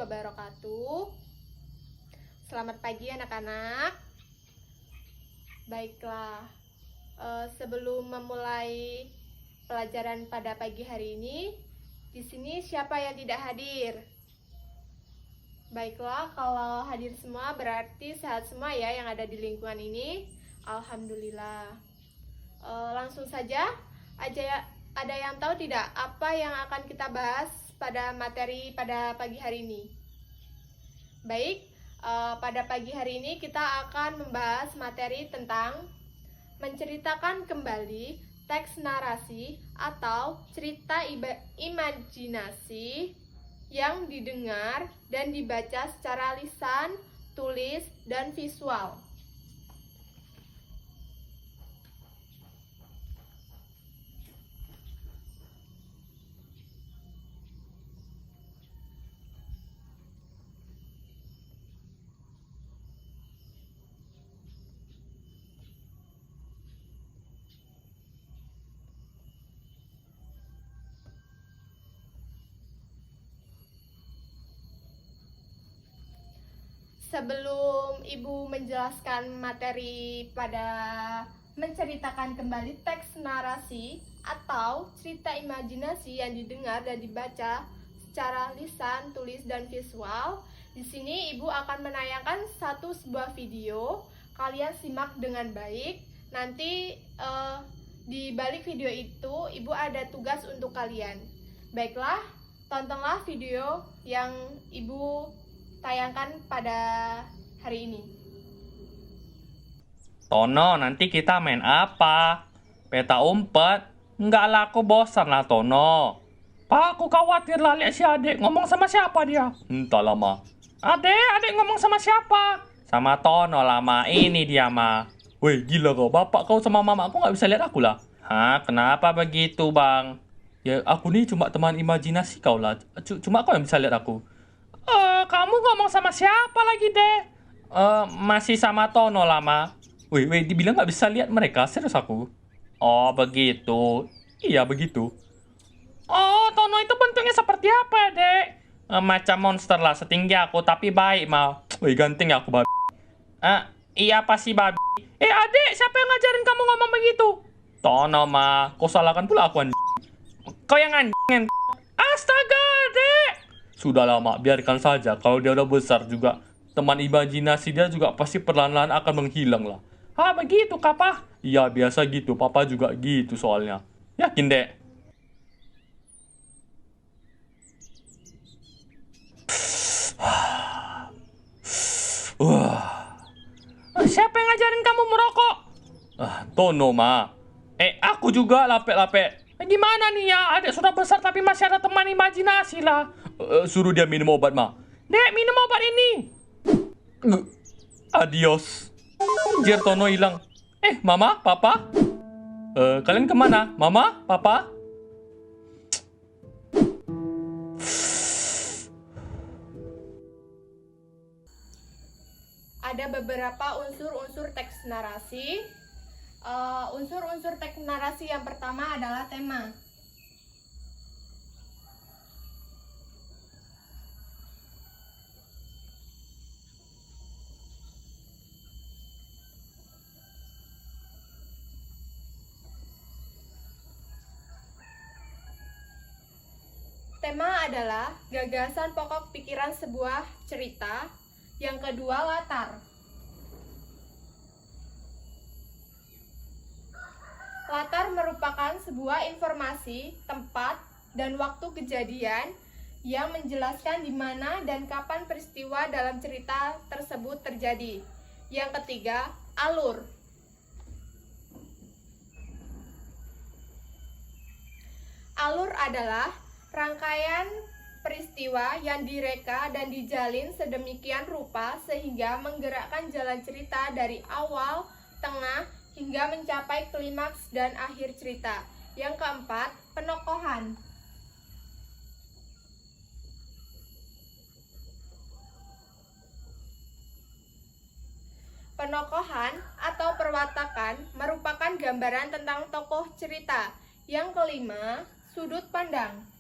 wabarakatuh. Selamat pagi anak-anak. Baiklah, sebelum memulai pelajaran pada pagi hari ini, di sini siapa yang tidak hadir? Baiklah, kalau hadir semua berarti sehat semua ya yang ada di lingkungan ini. Alhamdulillah. Langsung saja, ada yang tahu tidak apa yang akan kita bahas pada materi pada pagi hari ini? Baik, pada pagi hari ini kita akan membahas materi tentang menceritakan kembali teks narasi atau cerita imajinasi yang didengar dan dibaca secara lisan, tulis, dan visual. Sebelum Ibu menjelaskan materi pada menceritakan kembali teks narasi atau cerita imajinasi yang didengar dan dibaca secara lisan, tulis, dan visual, di sini Ibu akan menayangkan sebuah video. Kalian simak dengan baik. Nanti di balik video itu Ibu ada tugas untuk kalian. Baiklah, tontonlah video yang Ibu tayangkan pada hari ini. Tono, nanti kita main apa? Peta umpet? Enggak lah, aku bosan lah, Tono. Pak, aku khawatir lah lihat si adik. Ngomong sama siapa dia? Entahlah, Ma. Adik ngomong sama siapa? Sama Tono lah, Ma. Ini dia, Ma. Weh, gila kau. Bapak kau sama mamaku nggak bisa lihat aku lah. Hah, kenapa begitu, Bang? Ya, aku nih cuma teman imajinasi kau lah. Cuma kau yang bisa lihat aku. Kamu ngomong sama siapa lagi, deh? Masih sama Tono lah, Ma. Weh, dibilang nggak bisa lihat mereka, serius aku. Oh, begitu. Iya, begitu. Oh, Tono itu bentuknya seperti apa, dek? Macam monster lah, setinggi aku, tapi baik, Ma. Wih, ganteng ya aku, babi. Iya, pasti babi. Adik, siapa yang ngajarin kamu ngomong begitu? Tono, Ma. Kau salahkan pula aku, anjing. Kau yang anjing. Astaga, dek. Sudah lama, biarkan saja. Kalau dia udah besar juga, teman imajinasi dia juga pasti perlahan-lahan akan menghilang lah. Begitu, Papa? Iya, biasa gitu. Papa juga gitu soalnya. Yakin, Dek? Siapa yang ngajarin kamu merokok? Tono, Ma. Aku juga lapek-lapek. Gimana nih ya, adik sudah besar tapi masih ada teman imajinasi lah. Suruh dia minum obat, Ma. Dek, minum obat ini. Adios. Anjir, Tono hilang. Mama, Papa? Kalian kemana? Mama, Papa? Ada beberapa unsur-unsur teks narasi. Unsur-unsur teks narasi yang pertama adalah tema. Tema adalah gagasan pokok pikiran sebuah cerita. Yang kedua, latar. Latar merupakan sebuah informasi, tempat, dan waktu kejadian yang menjelaskan di mana dan kapan peristiwa dalam cerita tersebut terjadi. Yang ketiga, alur. Alur adalah rangkaian peristiwa yang direka dan dijalin sedemikian rupa sehingga menggerakkan jalan cerita dari awal, tengah, hingga mencapai klimaks dan akhir cerita. Yang keempat, penokohan. Penokohan atau perwatakan merupakan gambaran tentang tokoh cerita. Yang kelima, sudut pandang.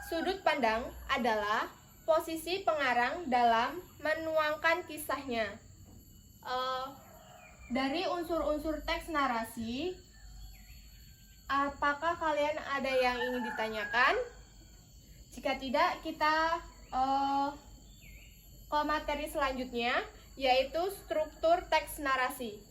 Sudut pandang adalah posisi pengarang dalam menuangkan kisahnya. Dari unsur-unsur teks narasi, apakah kalian ada yang ingin ditanyakan? Jika tidak, kita ke materi selanjutnya, yaitu struktur teks narasi.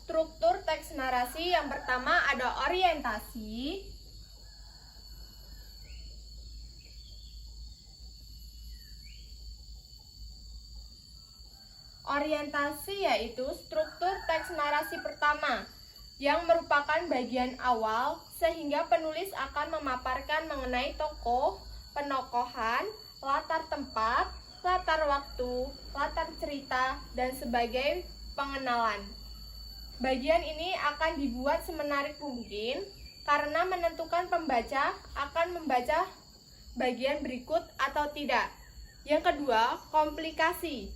Struktur teks narasi yang pertama ada orientasi. Orientasi yaitu struktur teks narasi pertama yang merupakan bagian awal sehingga penulis akan memaparkan mengenai tokoh, penokohan, latar tempat, latar waktu, latar cerita, dan sebagai pengenalan. Bagian ini akan dibuat semenarik mungkin karena menentukan pembaca akan membaca bagian berikut atau tidak. Yang kedua, komplikasi.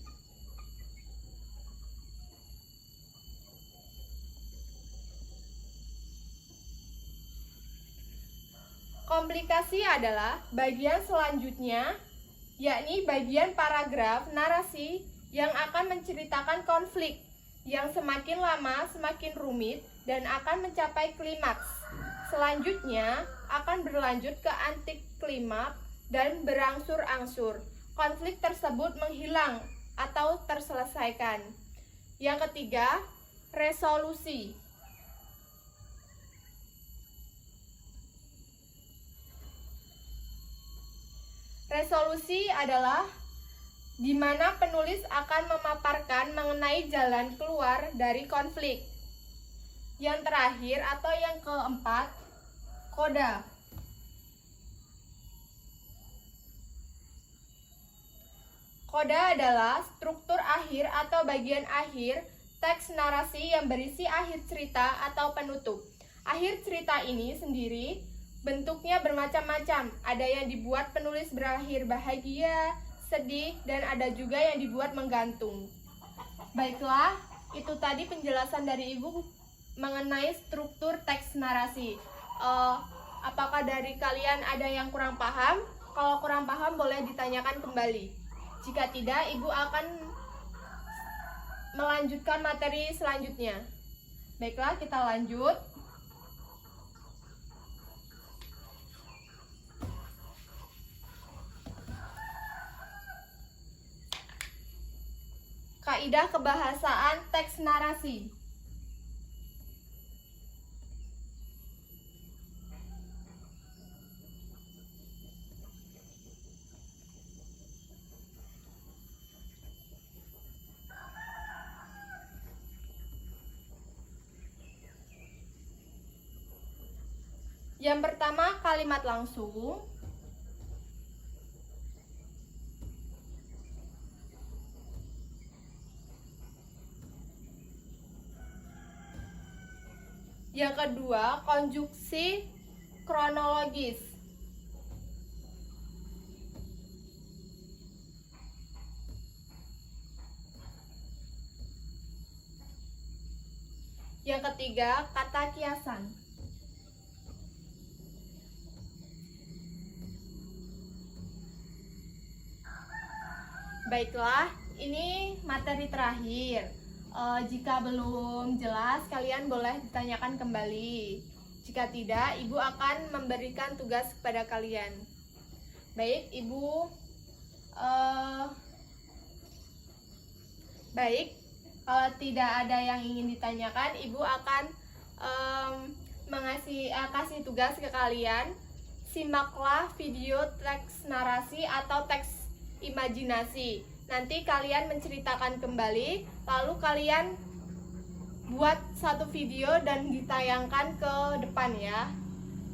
Komplikasi adalah bagian selanjutnya, yakni bagian paragraf narasi yang akan menceritakan konflik yang semakin lama semakin rumit dan akan mencapai klimaks. Selanjutnya akan berlanjut ke antiklimaks dan berangsur-angsur. Konflik tersebut menghilang atau terselesaikan. Yang ketiga, resolusi. Resolusi adalah di mana penulis akan memaparkan mengenai jalan keluar dari konflik. Yang terakhir atau yang keempat, koda. Koda adalah struktur akhir atau bagian akhir teks narasi yang berisi akhir cerita atau penutup. Akhir cerita ini sendiri bentuknya bermacam-macam. Ada yang dibuat penulis berakhir bahagia, sedih, dan ada juga yang dibuat menggantung. Baiklah, itu tadi penjelasan dari Ibu mengenai struktur teks narasi. Apakah dari kalian ada yang kurang paham? Kalau kurang paham boleh ditanyakan kembali. Jika tidak, Ibu akan melanjutkan materi selanjutnya. Baiklah, kita lanjut. Kaidah kebahasaan teks narasi. Yang pertama, kalimat langsung. Yang kedua, konjungsi kronologis. Yang ketiga, kata kiasan. Baiklah, ini materi terakhir. Jika belum jelas, kalian boleh ditanyakan kembali. Jika tidak, Ibu akan memberikan tugas kepada kalian. Baik, Ibu. Baik, kalau tidak ada yang ingin ditanyakan, Ibu akan kasih tugas ke kalian. Simaklah video teks narasi atau teks imajinasi. Nanti kalian menceritakan kembali, lalu kalian buat satu video dan ditayangkan ke depan ya.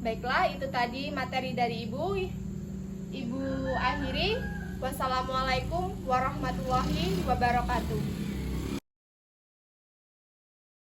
Baiklah, itu tadi materi dari Ibu. Ibu akhiri. Wassalamualaikum warahmatullahi wabarakatuh.